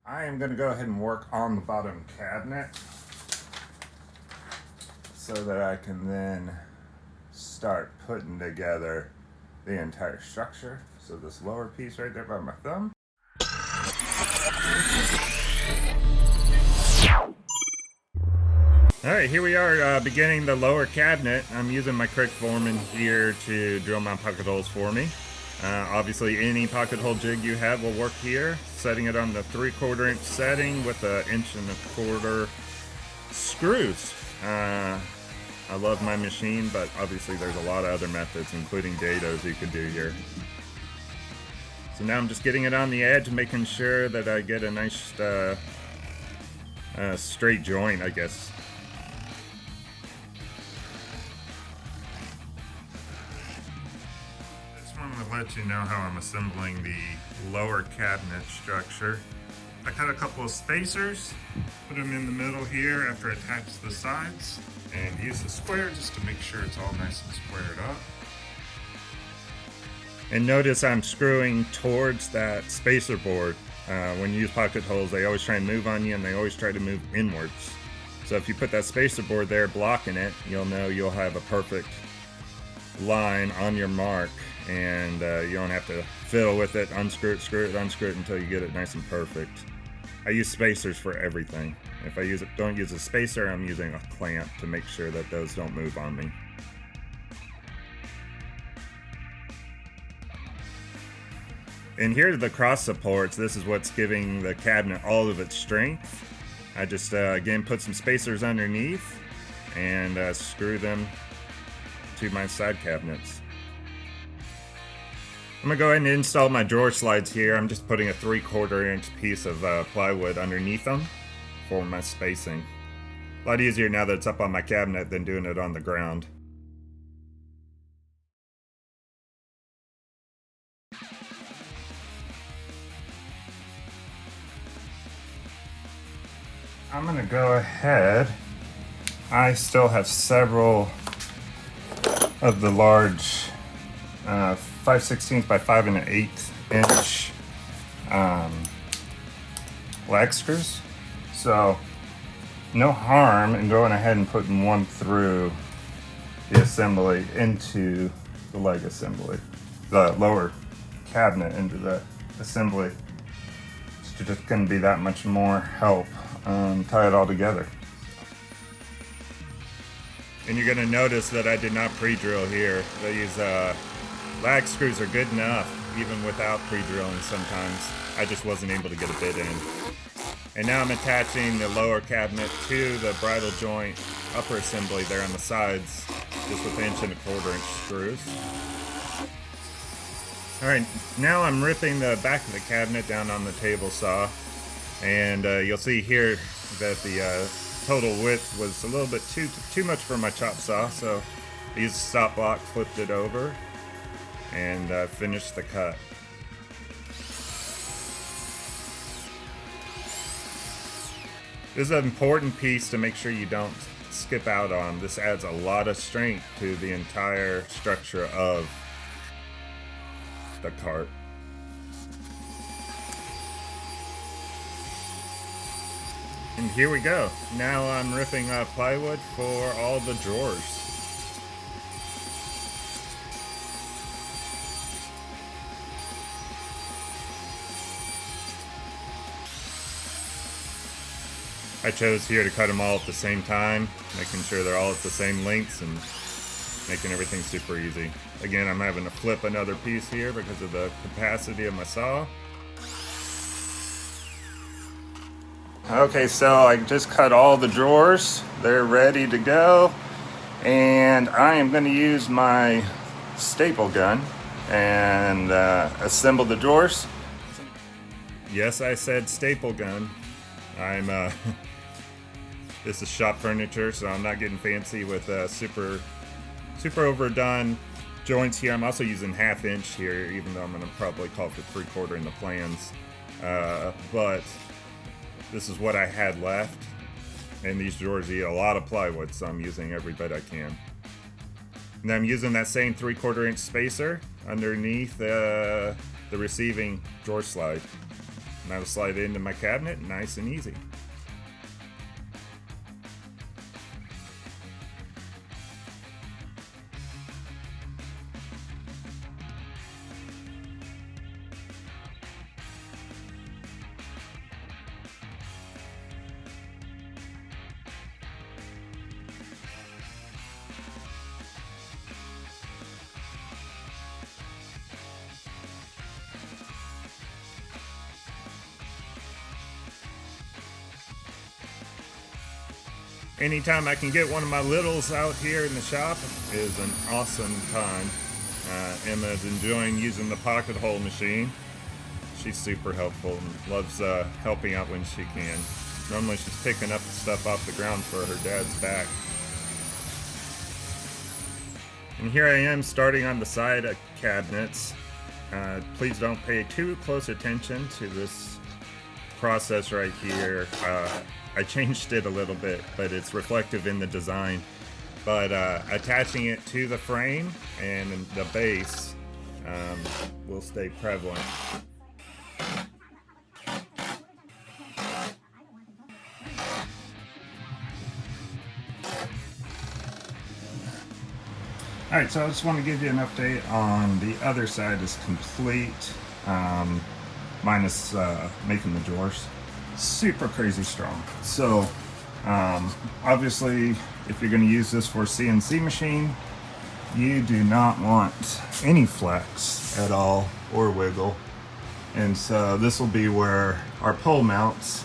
I am going to go ahead and work on the bottom cabinet so that I can then start putting together the entire structure. So this lower piece right there by my thumb. Alright, here we are beginning the lower cabinet. I'm using my Crick Foreman here to drill my pocket holes for me. Obviously any pocket hole jig you have will work here. Setting it on the 3/4 inch setting with an 1 1/4 screws. I love my machine, but obviously there's a lot of other methods, including dados, you could do here. So now I'm just getting it on the edge, making sure that I get a nice straight joint, I guess. Just wanted to let you know how I'm assembling the lower cabinet structure. I cut a couple of spacers, put them in the middle here after I attach the sides, and use a square just to make sure it's all nice and squared up. And notice I'm screwing towards that spacer board. When you use pocket holes, they always try and move on you, and they always try to move inwards. So if you put that spacer board there blocking it, you'll know you'll have a perfect line on your mark, and you don't have to fiddle with it, unscrew it, screw it, unscrew it until you get it nice and perfect. I use spacers for everything. If I don't use a spacer, I'm using a clamp to make sure that those don't move on me. And here are the cross supports. This is what's giving the cabinet all of its strength. I just, again, put some spacers underneath and screw them to my side cabinets. I'm gonna go ahead and install my drawer slides here. I'm just putting a 3/4 inch piece of plywood underneath them for my spacing. A lot easier now that it's up on my cabinet than doing it on the ground. I'm gonna go ahead. I still have several of the large 5/16 by 5 1/8 inch lag screws. So no harm in going ahead and putting one through the assembly into the leg assembly, the lower cabinet into the assembly. It's just going to be that much more help tie it all together. And you're going to notice that I did not pre-drill here. These lag screws are good enough even without pre-drilling sometimes. I just wasn't able to get a bit in. And now I'm attaching the lower cabinet to the bridle joint upper assembly there on the sides, just with 1 1/4 inch screws. Alright, now I'm ripping the back of the cabinet down on the table saw, and you'll see here that the total width was a little bit too much for my chop saw, so I used a stop block, flipped it over, and finished the cut. This is an important piece to make sure you don't skip out on. This adds a lot of strength to the entire structure of the cart. And here we go. Now I'm ripping plywood for all the drawers. I chose here to cut them all at the same time, making sure they're all at the same lengths and making everything super easy. Again, I'm having to flip another piece here because of the capacity of my saw. Okay, so I just cut all the drawers. They're ready to go. And I am going to use my staple gun and assemble the drawers. Yes, I said staple gun. This is shop furniture, so I'm not getting fancy with super overdone joints here. I'm also using 1/2 inch here, even though I'm going to probably call for 3/4 in the plans. But this is what I had left, and these drawers eat a lot of plywood, so I'm using every bit I can. And I'm using that same 3/4 inch spacer underneath the receiving drawer slide. And that'll slide into my cabinet nice and easy. Anytime I can get one of my littles out here in the shop is an awesome time. Emma's enjoying using the pocket hole machine. She's super helpful and loves helping out when she can. Normally she's picking up the stuff off the ground for her dad's back. And here I am starting on the side of cabinets. Please don't pay too close attention to this process right here. I changed it a little bit, but it's reflective in the design. But attaching it to the frame and the base will stay prevalent. Alright, so I just want to give you an update on the other side is complete, minus making the drawers. Super crazy strong. So obviously if you're going to use this for a CNC machine, you do not want any flex at all or wiggle, and so this will be where our pole mounts.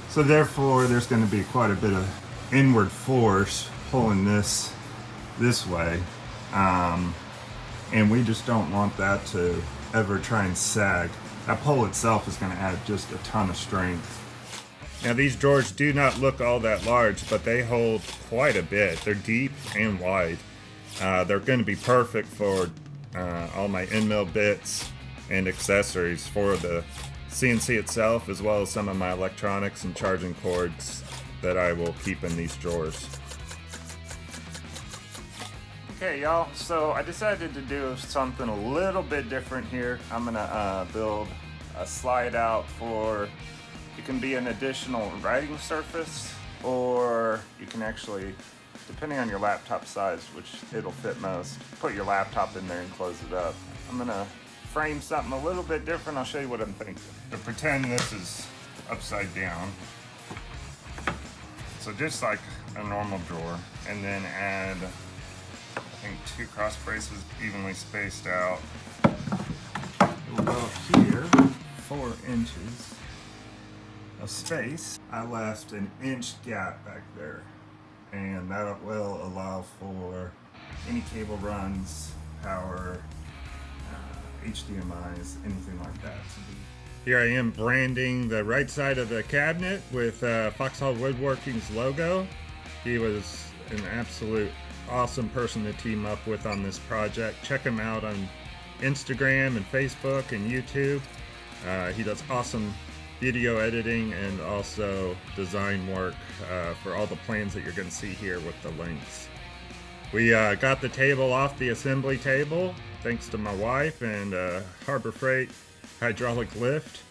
So therefore there's going to be quite a bit of inward force pulling this way, and we just don't want that to ever try and sag. That pole itself is going to add just a ton of strength. Now these drawers do not look all that large, but they hold quite a bit. They're deep and wide. They're going to be perfect for all my end mill bits and accessories for the CNC itself, as well as some of my electronics and charging cords that I will keep in these drawers. Okay y'all, so I decided to do something a little bit different here. I'm gonna build a slide out for, it can be an additional writing surface, or you can actually, depending on your laptop size, which it'll fit most, put your laptop in there and close it up. I'm gonna frame something a little bit different. I'll show you what I'm thinking. So pretend this is upside down. So just like a normal drawer, and then add, I think, 2 cross braces evenly spaced out. We'll go here, 4 inches of space. I left an inch gap back there, and that will allow for any cable runs, power, HDMIs, anything like that. Here I am branding the right side of the cabinet with Foxhall Woodworking's logo. He was an absolute awesome person to team up with on this project. Check him out on Instagram and Facebook and YouTube. He does awesome video editing and also design work for all the plans that you're going to see here with the links. We got the table off the assembly table thanks to my wife and Harbor Freight hydraulic lift.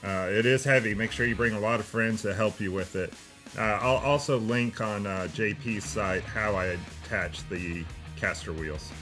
It is heavy. Make sure you bring a lot of friends to help you with it. I'll also link on JP's site how I attach the caster wheels.